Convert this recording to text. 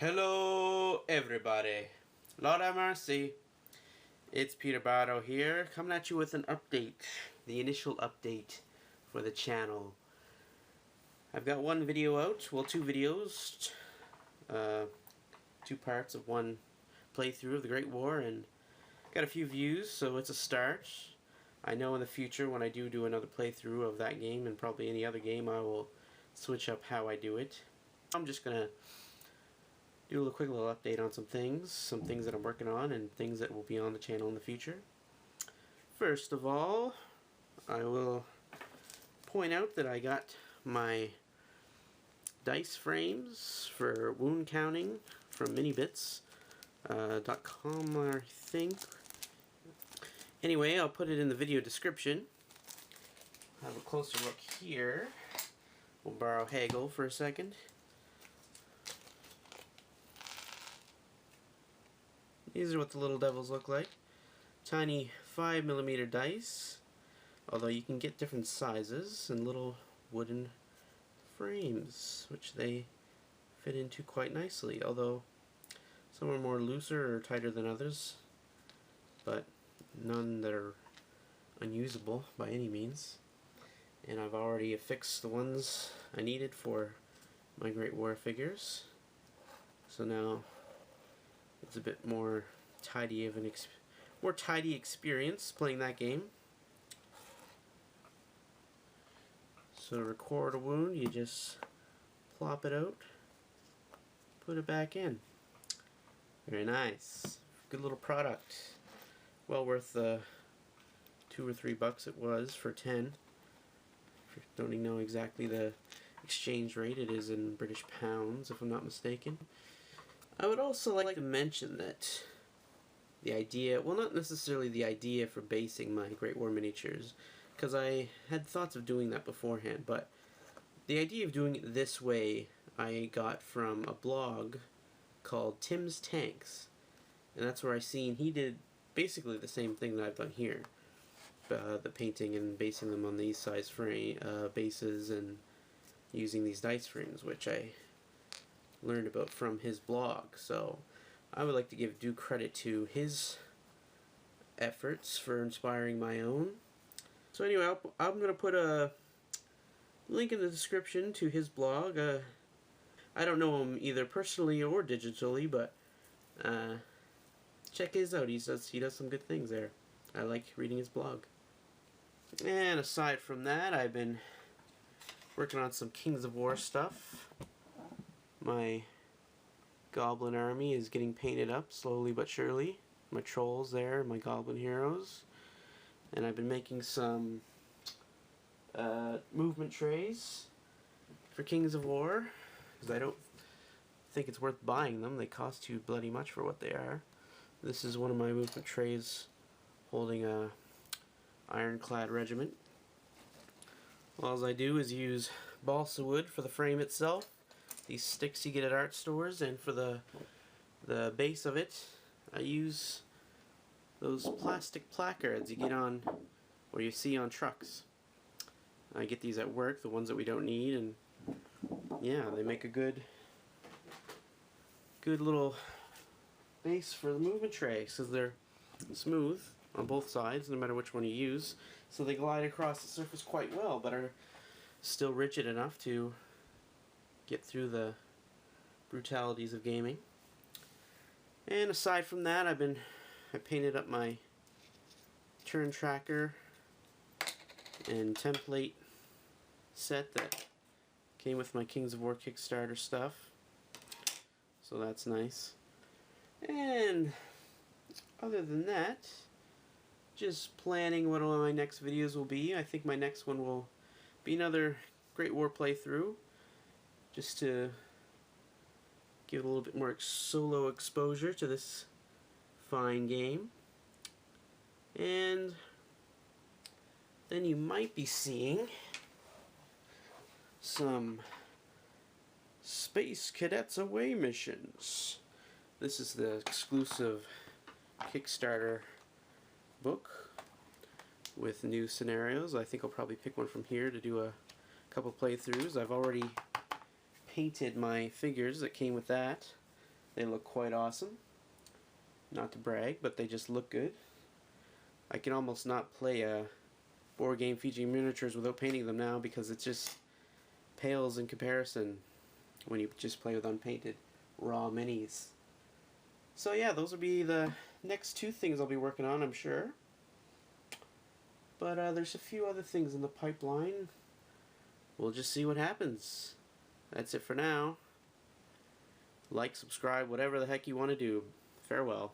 Hello everybody, Lord have mercy, it's Peter Bardo here, coming at you with an update, the initial update for the channel. I've got one video out, well, two videos, two parts of one playthrough of the Great War, and got a few views, so it's a start. I know in the future when I do another playthrough of that game and probably any other game, I will switch up how I do it. I'm just gonna do a quick little update on some things that I'm working on and things that will be on the channel in the future. First of all, I will point out that I got my dice frames for wound counting from minibits.com, I think. Anyway, I'll put it in the video description. Have a closer look here. We'll borrow Hagel for a second. These are what the little devils look like. Tiny 5mm dice, although you can get different sizes, and little wooden frames, which they fit into quite nicely, although some are more looser or tighter than others, but none that are unusable by any means. And I've already affixed the ones I needed for my Great War figures, so now it's a bit more tidy of tidy experience playing that game. So to record a wound, you just plop it out, put it back in. Very nice. Good little product. Well worth the $2 or $3 it was for 10. If you don't even know exactly the exchange rate, it is in British pounds, if I'm not mistaken. I would also like to mention that the idea, well, not necessarily the idea for basing my Great War miniatures, because I had thoughts of doing that beforehand, but the idea of doing it this way I got from a blog called Tim's Tanks, and that's where I seen he did basically the same thing that I've done here, the painting and basing them on these size frame bases and using these dice frames, which I learned about from his blog. So I would like to give due credit to his efforts for inspiring my own. So anyway, I'm going to put a link in the description to his blog. I don't know him either personally or digitally, but check his out. He does some good things there. I like reading his blog. And aside from that, I've been working on some Kings of War stuff. My goblin army is getting painted up slowly but surely. My trolls there, my goblin heroes. And I've been making some movement trays for Kings of War, because I don't think it's worth buying them. They cost too bloody much for what they are. This is one of my movement trays holding a ironclad regiment. All I do is use balsa wood for the frame itself. These sticks you get at art stores, and for the base of it, I use those plastic placards you get on, or you see on trucks. I get these at work, the ones that we don't need, and yeah, they make a good little base for the movement tray, because they're smooth on both sides, no matter which one you use, so they glide across the surface quite well, but are still rigid enough to get through the brutalities of gaming. And aside from that, I painted up my turn tracker and template set that came with my Kings of War Kickstarter stuff, so that's nice. And other than that, just planning what all my next videos will be. I think my next one will be another Great War playthrough, just to give a little bit more solo exposure to this fine game. And then you might be seeing some Space Cadets Away missions. This is the exclusive Kickstarter book with new scenarios. I think I'll probably pick one from here to do a couple playthroughs. I've already painted my figures that came with that. They look quite awesome. Not to brag, but they just look good. I can almost not play a board game featuring miniatures without painting them now because it just pales in comparison when you just play with unpainted raw minis. So yeah, those will be the next two things I'll be working on, I'm sure. But there's a few other things in the pipeline. We'll just see what happens. That's it for now. Like, subscribe, whatever the heck you want to do. Farewell.